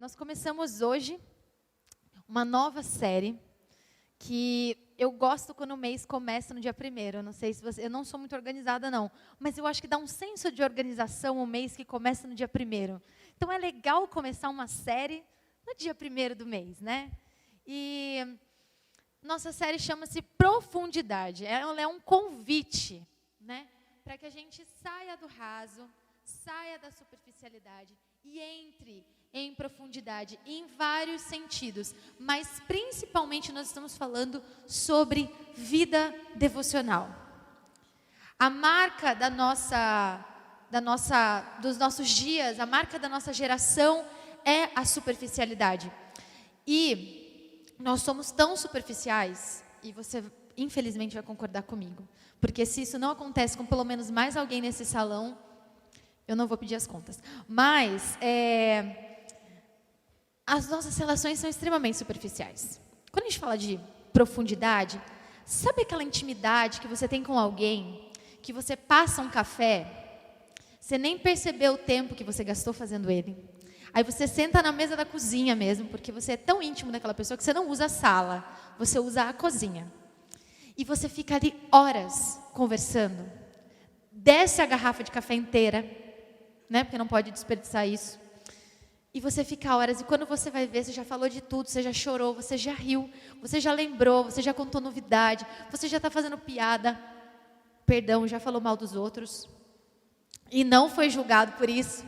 Nós começamos hoje uma nova série que eu gosto quando o mês começa no dia 1º. Eu não sei se você, eu não sou muito organizada não, mas eu acho que dá um senso de organização o mês que começa no dia 1º. Então é legal começar uma série no dia 1º do mês, né? E nossa série chama-se Profundidade. Ela é um convite, né, para que a gente saia do raso, saia da superficialidade e entre em profundidade, em vários sentidos, mas principalmente nós estamos falando sobre vida devocional. A marca dos nossos dias, a marca da nossa geração é a superficialidade. E nós somos tão superficiais, e você infelizmente vai concordar comigo, porque se isso não acontece com pelo menos mais alguém nesse salão, eu não vou pedir as contas, mas as nossas relações são extremamente superficiais. Quando a gente fala de profundidade, sabe aquela intimidade que você tem com alguém, que você passa um café, você nem percebeu o tempo que você gastou fazendo ele. Aí você senta na mesa da cozinha mesmo, porque você é tão íntimo daquela pessoa que você não usa a sala, você usa a cozinha. E você fica ali horas conversando, desce a garrafa de café inteira, né, porque não pode desperdiçar isso. E você fica horas, e quando você vai ver, você já falou de tudo, você já chorou, você já riu, você já lembrou, você já contou novidade, você já está fazendo piada, perdão, já falou mal dos outros, e não foi julgado por isso.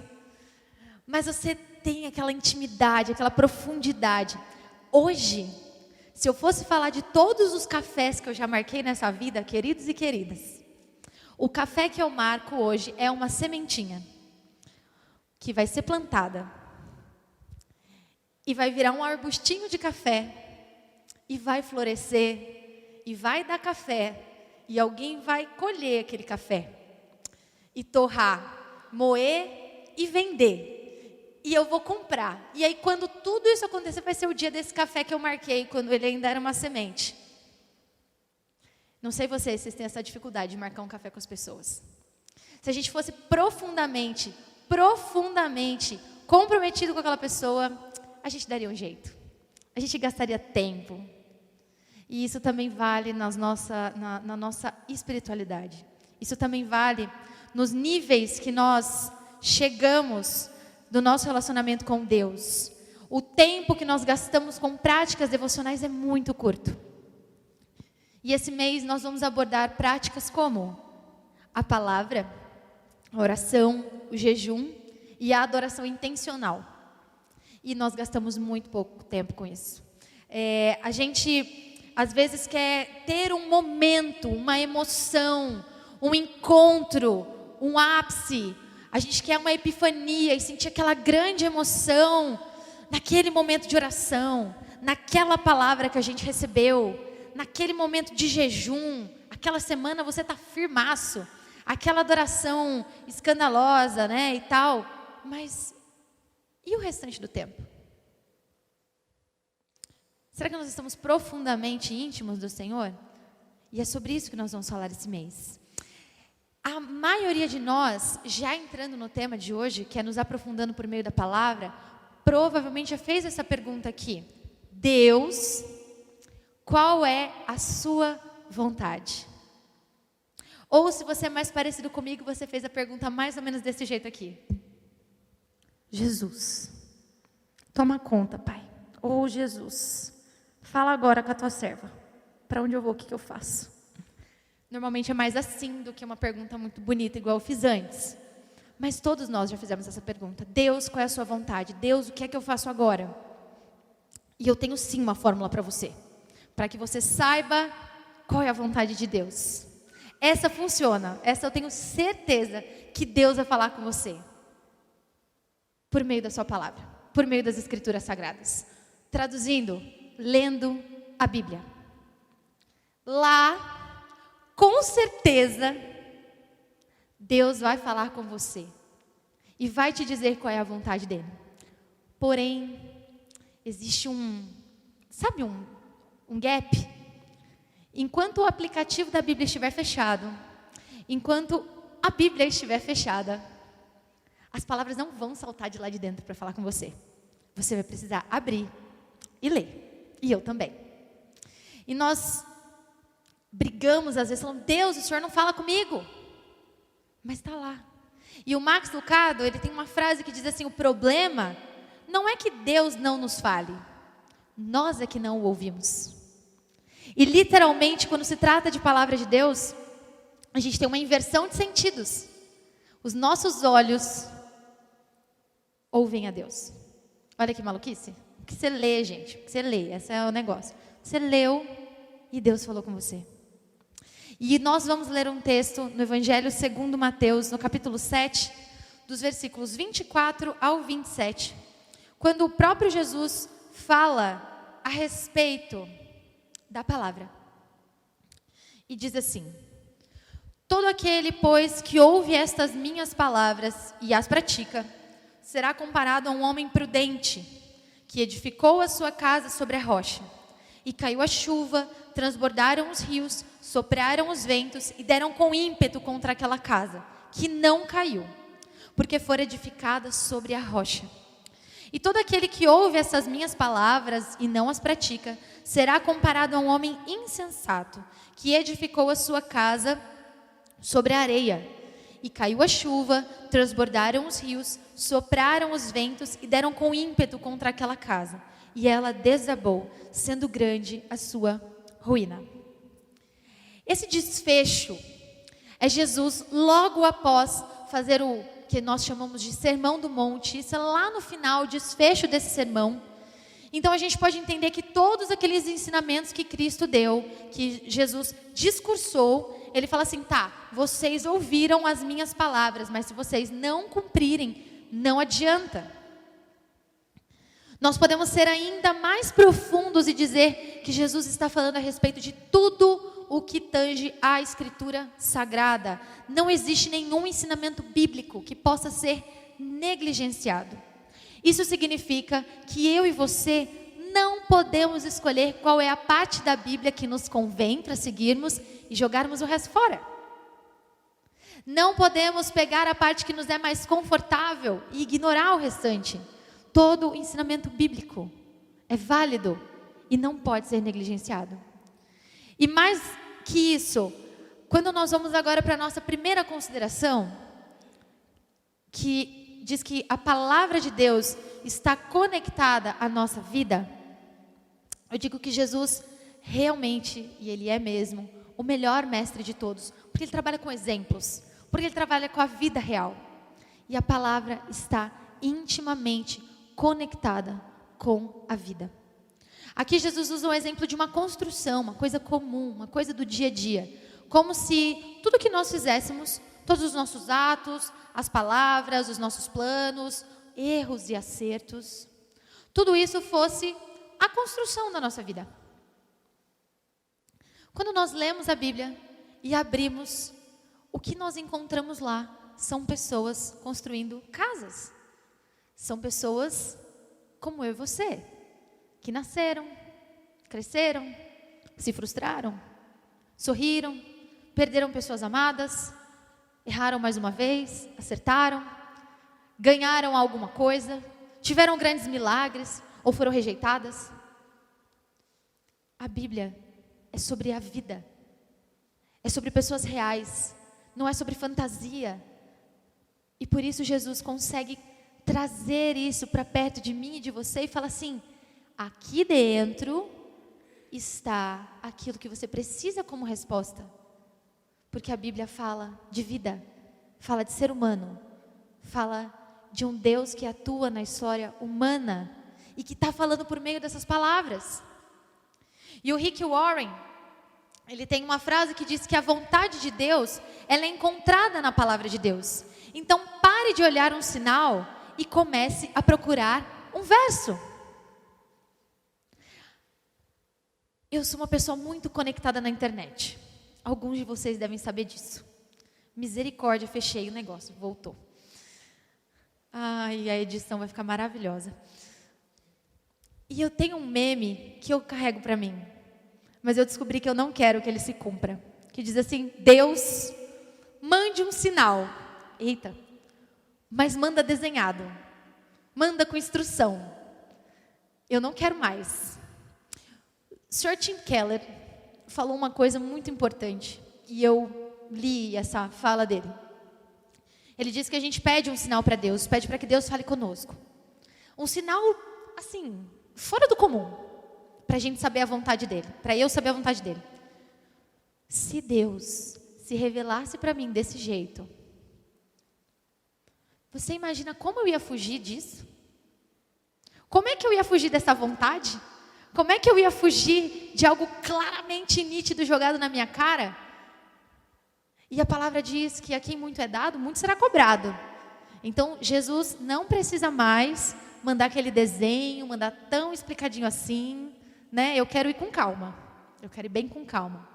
Mas você tem aquela intimidade, aquela profundidade. Hoje, se eu fosse falar de todos os cafés que eu já marquei nessa vida, queridos e queridas, o café que eu marco hoje é uma sementinha, que vai ser plantada, e vai virar um arbustinho de café, e vai florescer, e vai dar café, e alguém vai colher aquele café, e torrar, moer e vender, e eu vou comprar. E aí quando tudo isso acontecer, vai ser o dia desse café que eu marquei, quando ele ainda era uma semente. Não sei vocês têm essa dificuldade de marcar um café com as pessoas. Se a gente fosse profundamente comprometido com aquela pessoa, a gente daria um jeito, a gente gastaria tempo. E isso também vale na nossa espiritualidade. Isso também vale nos níveis que nós chegamos do nosso relacionamento com Deus. O tempo que nós gastamos com práticas devocionais é muito curto. E esse mês nós vamos abordar práticas como a palavra, a oração, o jejum e a adoração intencional. E nós gastamos muito pouco tempo com isso. A gente, às vezes, quer ter um momento, uma emoção, um encontro, um ápice. A gente quer uma epifania e sentir aquela grande emoção naquele momento de oração, naquela palavra que a gente recebeu, naquele momento de jejum. Aquela semana você está firmaço, aquela adoração escandalosa, né, e tal. Mas e o restante do tempo? Será que nós estamos profundamente íntimos do Senhor? E é sobre isso que nós vamos falar esse mês. A maioria de nós, já entrando no tema de hoje, que é nos aprofundando por meio da palavra, provavelmente já fez essa pergunta aqui. Deus, qual é a sua vontade? Ou se você é mais parecido comigo, você fez a pergunta mais ou menos desse jeito aqui. Jesus, toma conta, Pai. Oh, Jesus, fala agora com a tua serva. Para onde eu vou, o que eu faço? Normalmente é mais assim do que uma pergunta muito bonita, igual eu fiz antes. Mas todos nós já fizemos essa pergunta. Deus, qual é a sua vontade? Deus, o que é que eu faço agora? E eu tenho sim uma fórmula para você. Para que você saiba qual é a vontade de Deus. Essa funciona. Essa eu tenho certeza que Deus vai falar com você. Por meio da sua palavra, por meio das escrituras sagradas. Traduzindo, lendo a Bíblia. Lá, com certeza, Deus vai falar com você. E vai te dizer qual é a vontade dele. Porém, existe um gap? Enquanto o aplicativo da Bíblia estiver fechado, enquanto a Bíblia estiver fechada, as palavras não vão saltar de lá de dentro para falar com você. Você vai precisar abrir e ler. E eu também. E nós brigamos às vezes falando, Deus, o Senhor não fala comigo. Mas está lá. E o Max Lucado, ele tem uma frase que diz assim, o problema não é que Deus não nos fale. Nós é que não o ouvimos. E literalmente, quando se trata de palavra de Deus, a gente tem uma inversão de sentidos. Os nossos olhos ouvem a Deus. Olha que maluquice. O que você lê, gente? O que você lê? Esse é o negócio. Você leu e Deus falou com você. E nós vamos ler um texto no Evangelho segundo Mateus, no capítulo 7, dos versículos 24 ao 27, quando o próprio Jesus fala a respeito da palavra. E diz assim: todo aquele, pois, que ouve estas minhas palavras e as pratica, será comparado a um homem prudente, que edificou a sua casa sobre a rocha. E caiu a chuva, transbordaram os rios, sopraram os ventos e deram com ímpeto contra aquela casa, que não caiu, porque fora edificada sobre a rocha. E todo aquele que ouve essas minhas palavras e não as pratica, será comparado a um homem insensato, que edificou a sua casa sobre a areia. E caiu a chuva, transbordaram os rios, sopraram os ventos e deram com ímpeto contra aquela casa. E ela desabou, sendo grande a sua ruína. Esse desfecho é Jesus logo após fazer o que nós chamamos de Sermão do Monte. Isso é lá no final, o desfecho desse sermão. Então a gente pode entender que todos aqueles ensinamentos que Cristo deu, que Jesus discursou, ele fala assim, tá, vocês ouviram as minhas palavras, mas se vocês não cumprirem, não adianta. Nós podemos ser ainda mais profundos e dizer que Jesus está falando a respeito de tudo o que tange à Escritura Sagrada. Não existe nenhum ensinamento bíblico que possa ser negligenciado. Isso significa que eu e você não podemos escolher qual é a parte da Bíblia que nos convém para seguirmos e jogarmos o resto fora. Não podemos pegar a parte que nos é mais confortável e ignorar o restante. Todo o ensinamento bíblico é válido e não pode ser negligenciado. E mais que isso, quando nós vamos agora para a nossa primeira consideração, que diz que a palavra de Deus está conectada à nossa vida, eu digo que Jesus realmente, e Ele é mesmo, o melhor mestre de todos, porque Ele trabalha com exemplos, porque Ele trabalha com a vida real. E a palavra está intimamente conectada com a vida. Aqui Jesus usa um exemplo de uma construção, uma coisa comum, uma coisa do dia a dia. Como se tudo que nós fizéssemos, todos os nossos atos, as palavras, os nossos planos, erros e acertos, tudo isso fosse a construção da nossa vida. Quando nós lemos a Bíblia e abrimos, o que nós encontramos lá são pessoas construindo casas. São pessoas como eu e você, que nasceram, cresceram, se frustraram, sorriram, perderam pessoas amadas, erraram mais uma vez, acertaram, ganharam alguma coisa, tiveram grandes milagres ou foram rejeitadas. A Bíblia é sobre a vida, é sobre pessoas reais, não é sobre fantasia. E por isso Jesus consegue trazer isso para perto de mim e de você e fala assim, aqui dentro está aquilo que você precisa como resposta. Porque a Bíblia fala de vida, fala de ser humano, fala de um Deus que atua na história humana e que está falando por meio dessas palavras. E o Rick Warren, ele tem uma frase que diz que a vontade de Deus, ela é encontrada na palavra de Deus. Então pare de olhar um sinal e comece a procurar um verso. Eu sou uma pessoa muito conectada na internet. Alguns de vocês devem saber disso. Misericórdia, fechei o negócio, voltou. Ai, a edição vai ficar maravilhosa. E eu tenho um meme que eu carrego para mim, mas eu descobri que eu não quero que ele se cumpra. Que diz assim, Deus, mande um sinal. Eita, mas manda desenhado, manda com instrução, Eu não quero mais. Sr. Tim Keller falou uma coisa muito importante, e eu li essa fala dele. Ele disse que a gente pede um sinal para Deus, pede para que Deus fale conosco. Um sinal, assim, fora do comum, para a gente saber a vontade dele, para eu saber a vontade dele. Se Deus se revelasse para mim desse jeito, você imagina como eu ia fugir disso? Como é que eu ia fugir dessa vontade? Como é que eu ia fugir de algo claramente nítido jogado na minha cara? E a palavra diz que a quem muito é dado, muito será cobrado. Então, Jesus não precisa mais mandar aquele desenho, mandar tão explicadinho assim, né? Eu quero ir com calma. Eu quero ir bem com calma.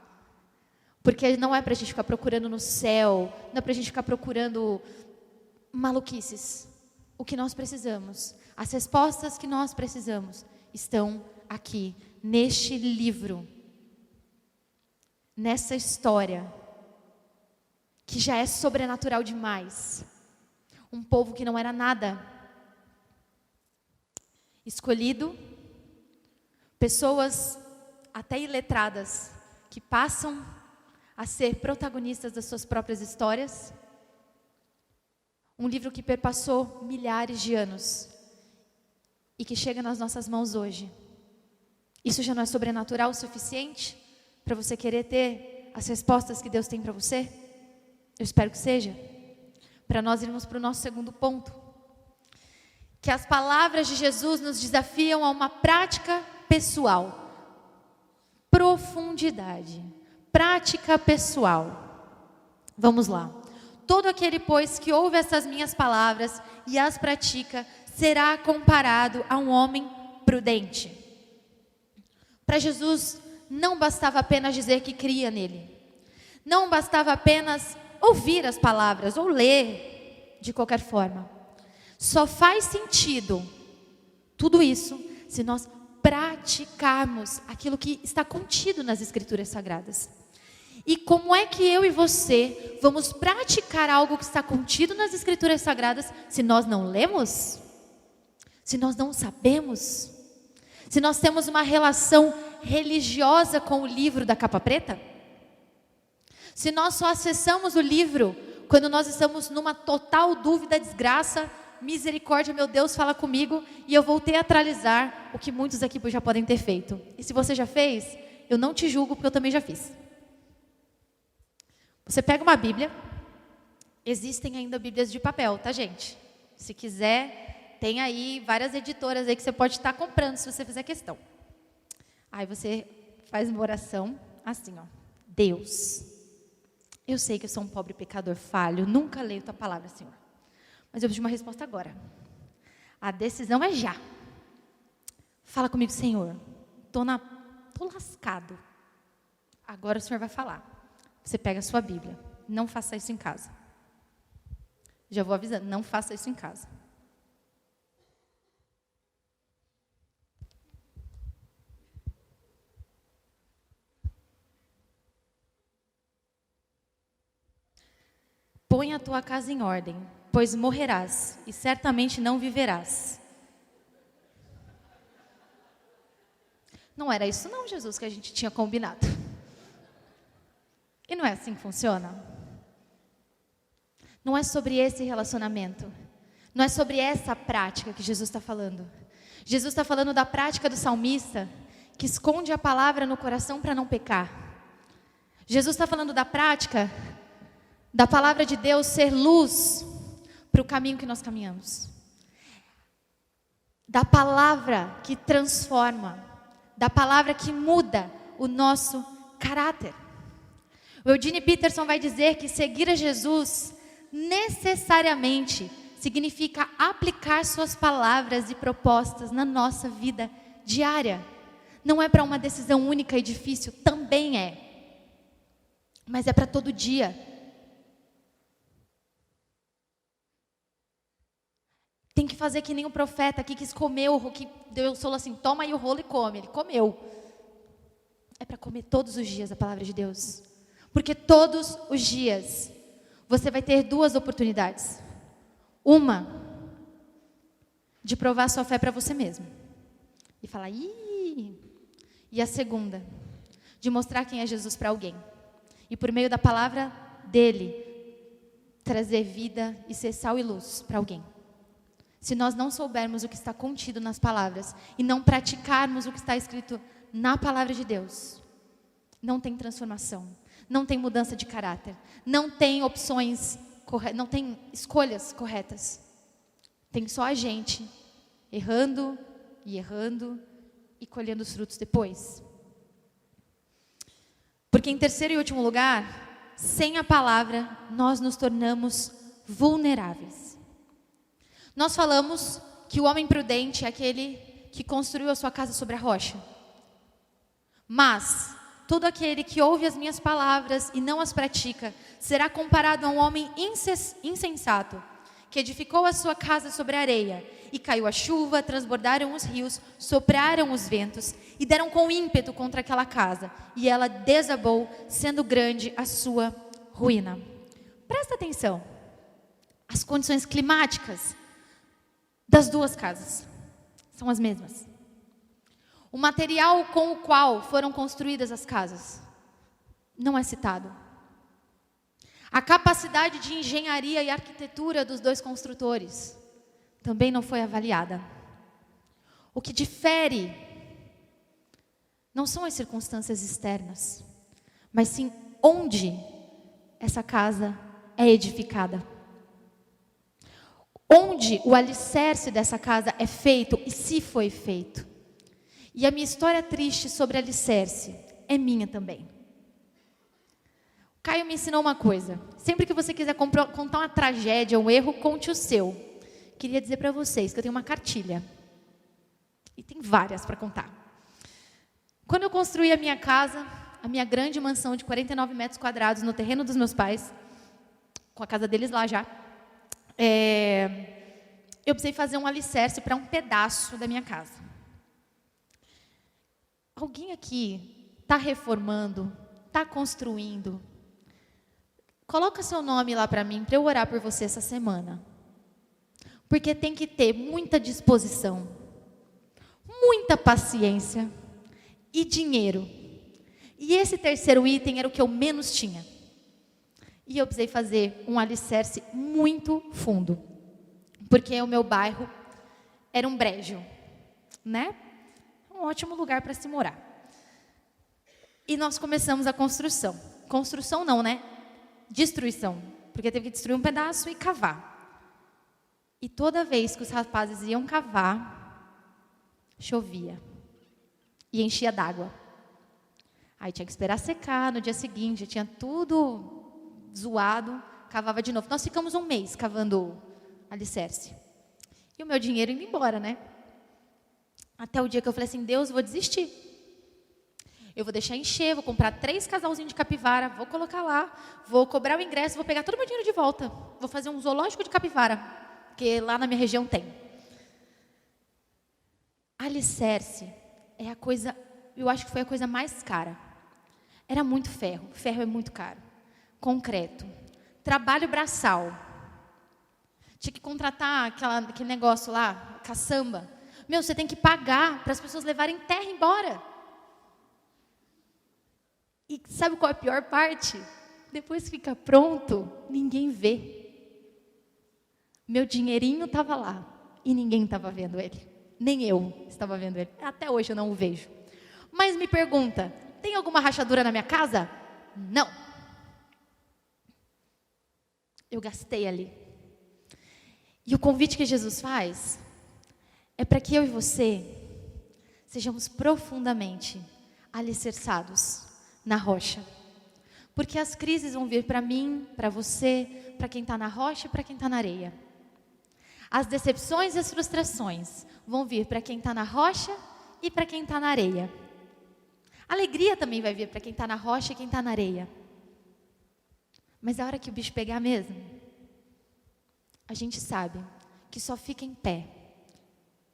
Porque não é para a gente ficar procurando no céu, não é para a gente ficar procurando maluquices. O que nós precisamos, as respostas que nós precisamos, estão aqui, neste livro, nessa história, que já é sobrenatural demais. Um povo que não era nada, escolhido, pessoas até iletradas, que passam a ser protagonistas das suas próprias histórias. Um livro que perpassou milhares de anos e que chega nas nossas mãos hoje. Isso já não é sobrenatural o suficiente para você querer ter as respostas que Deus tem para você? Eu espero que seja. Para nós irmos para o nosso segundo ponto. Que as palavras de Jesus nos desafiam a uma prática pessoal. Profundidade. Prática pessoal. Vamos lá. Todo aquele, pois, que ouve essas minhas palavras e as pratica, será comparado a um homem prudente. Para Jesus, não bastava apenas dizer que cria nele. Não bastava apenas ouvir as palavras ou ler de qualquer forma. Só faz sentido tudo isso se nós praticarmos aquilo que está contido nas Escrituras Sagradas. E como é que eu e você vamos praticar algo que está contido nas Escrituras Sagradas se nós não lemos? Se nós não sabemos? Se nós temos uma relação religiosa com o livro da capa preta? Se nós só acessamos o livro quando nós estamos numa total dúvida, desgraça, misericórdia, meu Deus, fala comigo, e eu vou teatralizar o que muitos aqui já podem ter feito. E se você já fez, eu não te julgo, porque eu também já fiz. Você pega uma Bíblia, existem ainda Bíblias de papel, tá, gente? Se quiser, tem aí várias editoras aí que você pode estar comprando, se você fizer questão. Aí você faz uma oração assim, ó. Deus, eu sei que eu sou um pobre pecador falho, nunca leio tua palavra, Senhor. Mas eu preciso de uma resposta agora. A decisão é já. Fala comigo, Senhor. Tô lascado. Agora o Senhor vai falar. Você pega a sua Bíblia. Não faça isso em casa. Já vou avisando, não faça isso em casa. Põe a tua casa em ordem, pois morrerás e certamente não viverás. Não era isso não, Jesus, que a gente tinha combinado. E não é assim que funciona? Não é sobre esse relacionamento. Não é sobre essa prática que Jesus está falando. Jesus está falando da prática do salmista, que esconde a palavra no coração para não pecar. Jesus está falando da prática da palavra de Deus ser luz para o caminho que nós caminhamos. Da palavra que transforma. Da palavra que muda o nosso caráter. O Eugene Peterson vai dizer que seguir a Jesus necessariamente significa aplicar suas palavras e propostas na nossa vida diária. Não é para uma decisão única e difícil, também é. Mas é para todo dia. Tem que fazer que nem o profeta que quis comer, que Deus falou assim, toma aí o rolo e come. Ele comeu. É para comer todos os dias a palavra de Deus. Porque todos os dias você vai ter duas oportunidades. Uma, de provar sua fé para você mesmo. e falar, ih. E a segunda, de mostrar quem é Jesus para alguém. E por meio da palavra dele, trazer vida e ser sal e luz para alguém. Se nós não soubermos o que está contido nas palavras e não praticarmos o que está escrito na palavra de Deus, não tem transformação, não tem mudança de caráter, não tem opções corretas, não tem escolhas corretas. Tem só a gente errando e colhendo os frutos depois. Porque em terceiro e último lugar, sem a palavra, nós nos tornamos vulneráveis. Nós falamos que o homem prudente é aquele que construiu a sua casa sobre a rocha. Mas todo aquele que ouve as minhas palavras e não as pratica, será comparado a um homem insensato, que edificou a sua casa sobre a areia, e caiu a chuva, transbordaram os rios, sopraram os ventos, e deram com ímpeto contra aquela casa, e ela desabou, sendo grande a sua ruína. Presta atenção, as condições climáticas das duas casas são as mesmas. O material com o qual foram construídas as casas não é citado. A capacidade de engenharia e arquitetura dos dois construtores também não foi avaliada. O que difere não são as circunstâncias externas, mas sim onde essa casa é edificada. Onde o alicerce dessa casa é feito e se foi feito. E a minha história triste sobre alicerce é minha também. Caio me ensinou uma coisa. Sempre que você quiser contar uma tragédia, um erro, conte o seu. Queria dizer para vocês que eu tenho uma cartilha. E tem várias para contar. Quando eu construí a minha casa, a minha grande mansão de 49 metros quadrados no terreno dos meus pais, com a casa deles lá já, eu precisei fazer um alicerce para um pedaço da minha casa. Alguém aqui está reformando, está construindo? Coloca seu nome lá para mim, para eu orar por você essa semana. Porque tem que ter muita disposição, muita paciência e dinheiro. E esse terceiro item era o que eu menos tinha. E eu precisei fazer um alicerce muito fundo. Porque o meu bairro era um brejo, né? Um ótimo lugar para se morar. E nós começamos a construção. Construção não, né? Destruição. Porque teve que destruir um pedaço e cavar. E toda vez que os rapazes iam cavar, chovia. E enchia d'água. Aí tinha que esperar secar, no dia seguinte já tinha tudo zoado, cavava de novo. Nós ficamos um mês cavando alicerce. E o meu dinheiro indo embora, né? Até o dia que eu falei assim, Deus, vou desistir. Eu vou deixar encher, vou comprar 3 casalzinhos de capivara, vou colocar lá, vou cobrar o ingresso, vou pegar todo o meu dinheiro de volta. Vou fazer um zoológico de capivara, porque lá na minha região tem. Alicerce é a coisa, eu acho que foi a coisa mais cara. Era muito ferro, ferro é muito caro. Concreto, trabalho braçal. Tinha que contratar aquele negócio lá, caçamba. Meu, você tem que pagar para as pessoas levarem terra embora. E sabe qual é a pior parte? Depois que fica pronto, ninguém vê. Meu dinheirinho estava lá e ninguém estava vendo ele. Nem eu estava vendo ele. Até hoje eu não o vejo. Mas me pergunta, tem alguma rachadura na minha casa? Não. Eu gastei ali. E o convite que Jesus faz é para que eu e você sejamos profundamente alicerçados na rocha. Porque as crises vão vir para mim, para você, para quem está na rocha e para quem está na areia. As decepções e as frustrações vão vir para quem está na rocha e para quem está na areia. A alegria também vai vir para quem está na rocha e quem está na areia. Mas a hora que o bicho pegar mesmo, a gente sabe que só fica em pé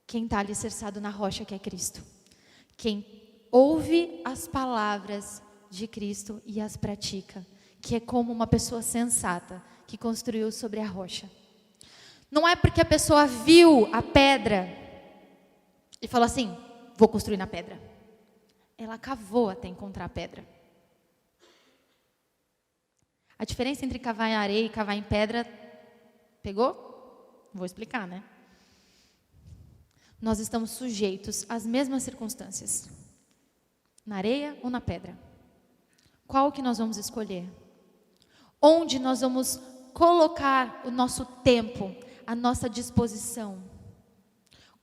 quem está alicerçado na rocha, que é Cristo. Quem ouve as palavras de Cristo e as pratica, que é como uma pessoa sensata que construiu sobre a rocha. Não é porque a pessoa viu a pedra e falou assim, vou construir na pedra. Ela cavou até encontrar a pedra. A diferença entre cavar em areia e cavar em pedra, pegou? Vou explicar, né? Nós estamos sujeitos às mesmas circunstâncias. Na areia ou na pedra? Qual que nós vamos escolher? Onde nós vamos colocar o nosso tempo, a nossa disposição?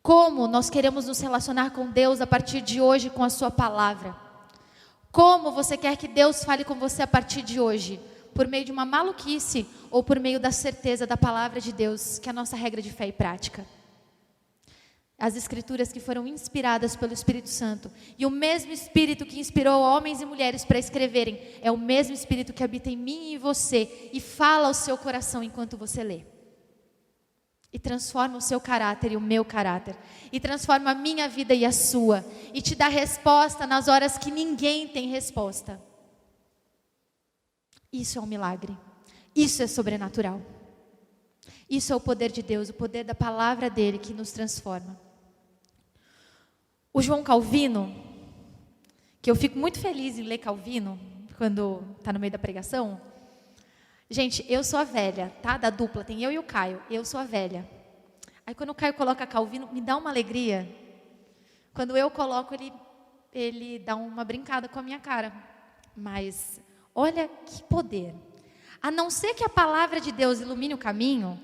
Como nós queremos nos relacionar com Deus a partir de hoje com a sua palavra? Como você quer que Deus fale com você a partir de hoje? Por meio de uma maluquice ou por meio da certeza da palavra de Deus, que é a nossa regra de fé e prática? As escrituras que foram inspiradas pelo Espírito Santo, e o mesmo Espírito que inspirou homens e mulheres para escreverem, é o mesmo Espírito que habita em mim e em você, e fala ao seu coração enquanto você lê. E transforma o seu caráter e o meu caráter, e transforma a minha vida e a sua, e te dá resposta nas horas que ninguém tem resposta. Isso é um milagre, isso é sobrenatural. Isso é o poder de Deus, o poder da palavra dele que nos transforma. O João Calvino, que eu fico muito feliz em ler Calvino, quando está no meio da pregação. Gente, eu sou a velha, tá? Da dupla, tem eu e o Caio, eu sou a velha. Aí quando o Caio coloca Calvino, me dá uma alegria. Quando eu coloco, ele dá uma brincada com a minha cara. Mas, olha que poder. A não ser que a palavra de Deus ilumine o caminho,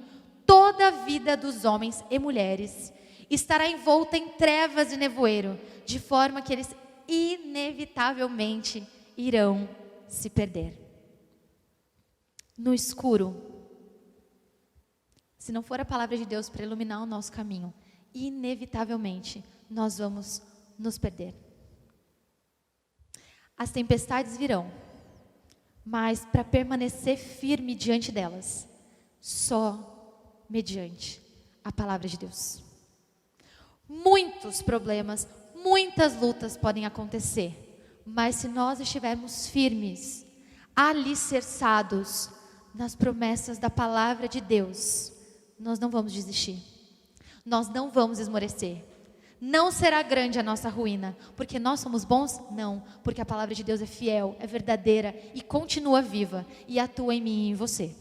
toda a vida dos homens e mulheres estará envolta em trevas e nevoeiro, de forma que eles inevitavelmente irão se perder. No escuro, se não for a palavra de Deus para iluminar o nosso caminho, inevitavelmente nós vamos nos perder. As tempestades virão, mas para permanecer firme diante delas, só mediante a palavra de Deus. Muitos problemas, muitas lutas podem acontecer, mas se nós estivermos firmes, alicerçados nas promessas da palavra de Deus, nós não vamos desistir, nós não vamos esmorecer. Não será grande a nossa ruína, porque nós somos bons? Não, porque a palavra de Deus é fiel, é verdadeira e continua viva e atua em mim e em você.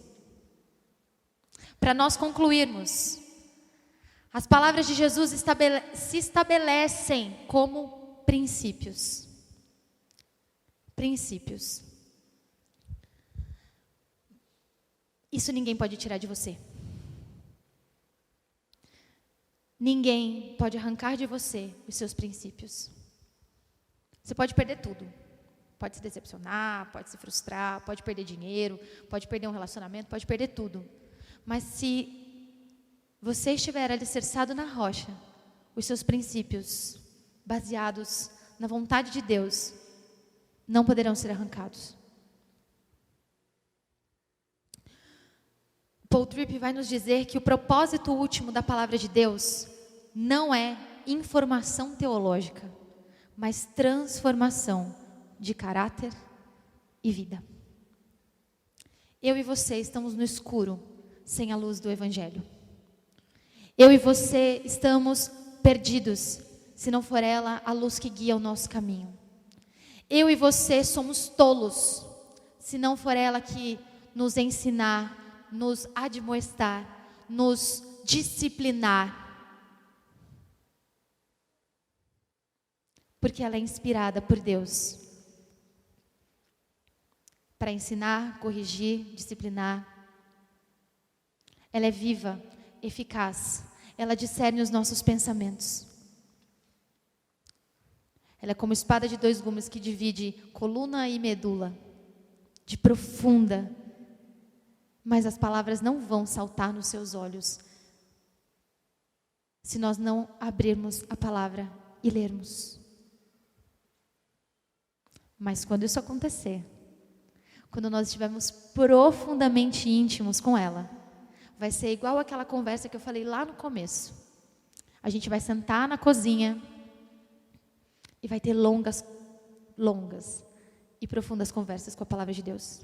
Para nós concluirmos, as palavras de Jesus se estabelecem como princípios. Princípios. Isso ninguém pode tirar de você. Ninguém pode arrancar de você os seus princípios. Você pode perder tudo. Pode se decepcionar, pode se frustrar, pode perder dinheiro, pode perder um relacionamento, pode perder tudo. Mas se você estiver alicerçado na rocha, os seus princípios, baseados na vontade de Deus, não poderão ser arrancados. Paul Tripp vai nos dizer que o propósito último da palavra de Deus não é informação teológica, mas transformação de caráter e vida. Eu e você estamos no escuro, sem a luz do Evangelho. Eu e você estamos perdidos, se não for ela a luz que guia o nosso caminho. Eu e você somos tolos, se não for ela que nos ensinar, nos admoestar, nos disciplinar. Porque ela é inspirada por Deus para ensinar, corrigir, disciplinar. Ela é viva, eficaz. Ela discerne os nossos pensamentos. Ela é como espada de dois gumes que divide coluna e medula, de profunda. Mas as palavras não vão saltar nos seus olhos se nós não abrirmos a palavra e lermos. Mas quando isso acontecer, quando nós estivermos profundamente íntimos com ela, vai ser igual aquela conversa que eu falei lá no começo. A gente vai sentar na cozinha e vai ter longas e profundas conversas com a palavra de Deus.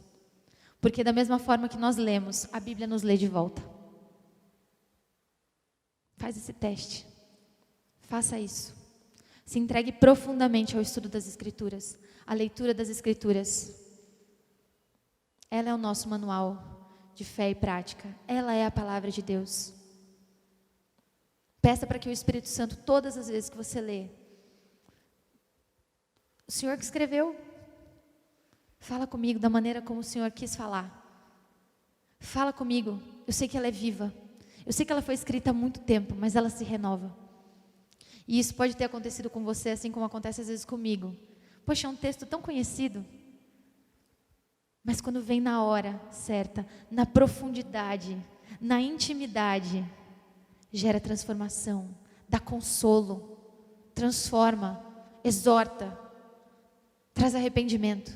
Porque da mesma forma que nós lemos, a Bíblia nos lê de volta. Faz esse teste. Faça isso. Se entregue profundamente ao estudo das Escrituras, à leitura das Escrituras. Ela é o nosso manual de fé e prática. Ela é a palavra de Deus. Peça para que o Espírito Santo, todas as vezes que você lê, o Senhor que escreveu, fala comigo da maneira como o Senhor quis falar. Fala comigo. Eu sei que ela é viva. Eu sei que ela foi escrita há muito tempo, mas ela se renova. E isso pode ter acontecido com você, assim como acontece às vezes comigo. Poxa, é um texto tão conhecido. Mas quando vem na hora certa, na profundidade, na intimidade, gera transformação, dá consolo, transforma, exorta, traz arrependimento,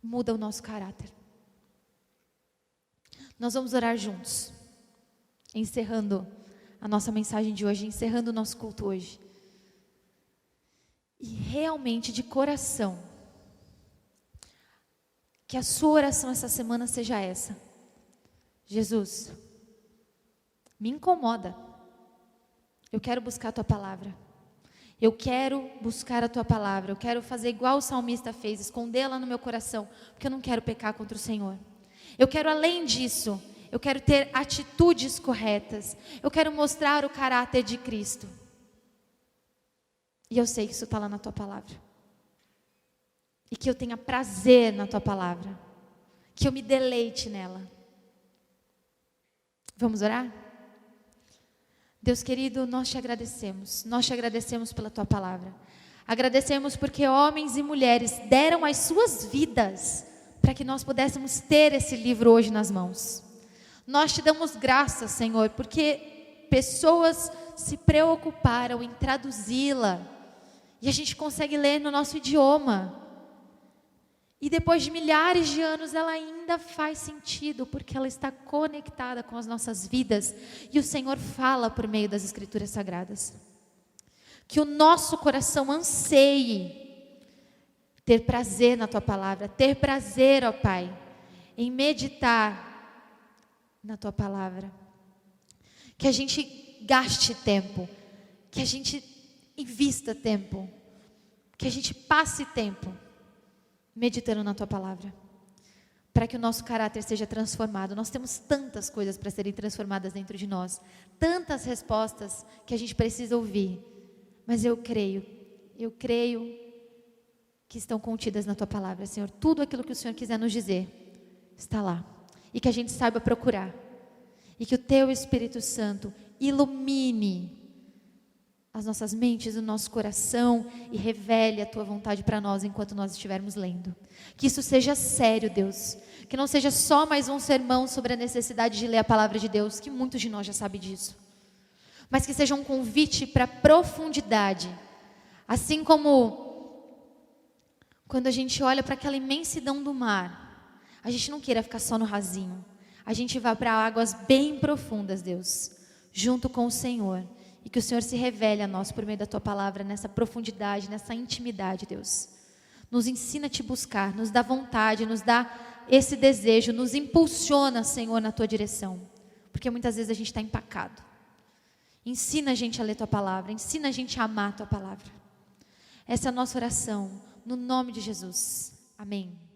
muda o nosso caráter. Nós vamos orar juntos, encerrando a nossa mensagem de hoje, encerrando o nosso culto hoje. E realmente, de coração, que a sua oração essa semana seja essa: Jesus, me incomoda, eu quero buscar a Tua palavra, eu quero buscar a Tua palavra, eu quero fazer igual o salmista fez, escondê-la no meu coração, porque eu não quero pecar contra o Senhor. Eu quero, além disso, eu quero ter atitudes corretas. Eu quero mostrar o caráter de Cristo. E eu sei que isso está lá na Tua palavra. E que eu tenha prazer na Tua palavra. Que eu me deleite nela. Vamos orar? Deus querido, nós te agradecemos. Nós te agradecemos pela Tua palavra. Agradecemos porque homens e mulheres deram as suas vidas para que nós pudéssemos ter esse livro hoje nas mãos. Nós te damos graças, Senhor, porque pessoas se preocuparam em traduzi-la. E a gente consegue ler no nosso idioma. E depois de milhares de anos, ela ainda faz sentido, porque ela está conectada com as nossas vidas. E o Senhor fala por meio das Escrituras Sagradas. Que o nosso coração anseie ter prazer na Tua palavra, ter prazer, ó Pai, em meditar na Tua palavra. Que a gente gaste tempo, que a gente invista tempo, que a gente passe tempo meditando na Tua palavra, para que o nosso caráter seja transformado. Nós temos tantas coisas para serem transformadas dentro de nós, tantas respostas que a gente precisa ouvir, mas eu creio que estão contidas na Tua palavra, Senhor. Tudo aquilo que o Senhor quiser nos dizer está lá. E que a gente saiba procurar. E que o Teu Espírito Santo ilumine as nossas mentes, o nosso coração e revele a Tua vontade para nós enquanto nós estivermos lendo. Que isso seja sério, Deus. Que não seja só mais um sermão sobre a necessidade de ler a palavra de Deus, que muitos de nós já sabem disso. Mas que seja um convite para profundidade. Assim como quando a gente olha para aquela imensidão do mar, a gente não queira ficar só no rasinho. A gente vá para águas bem profundas, Deus, junto com o Senhor. E que o Senhor se revele a nós por meio da Tua palavra, nessa profundidade, nessa intimidade, Deus. Nos ensina a Te buscar, nos dá vontade, nos dá esse desejo, nos impulsiona, Senhor, na Tua direção. Porque muitas vezes a gente está empacado. Ensina a gente a ler Tua palavra, ensina a gente a amar a Tua palavra. Essa é a nossa oração, no nome de Jesus. Amém.